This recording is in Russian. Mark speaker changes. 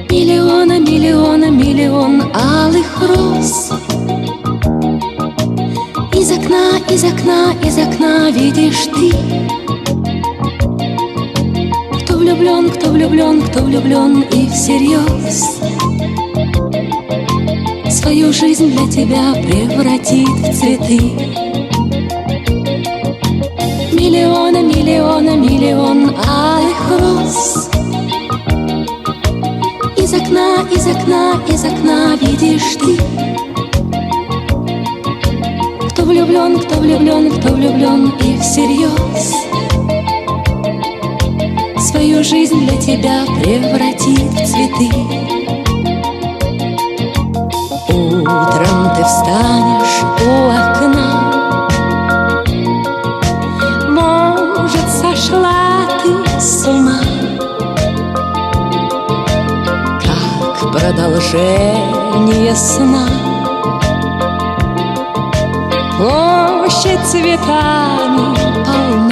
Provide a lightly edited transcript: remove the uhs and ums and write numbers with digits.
Speaker 1: Миллиона, миллиона, миллион алых роз. Из окна, из окна, из окна видишь ты. Кто влюблен, кто влюблен, кто влюблен и всерьез свою жизнь для тебя превратит в цветы. Миллиона, миллиона, миллион алых роз. Из окна, из окна, из окна видишь ты. Кто влюблен, кто влюблен, кто влюблен и всерьез свою жизнь для тебя превратит в цветы. Утром ты встанешь у окна, может, сошла ты с ума, как продолжение сна. Площадь цветами полна.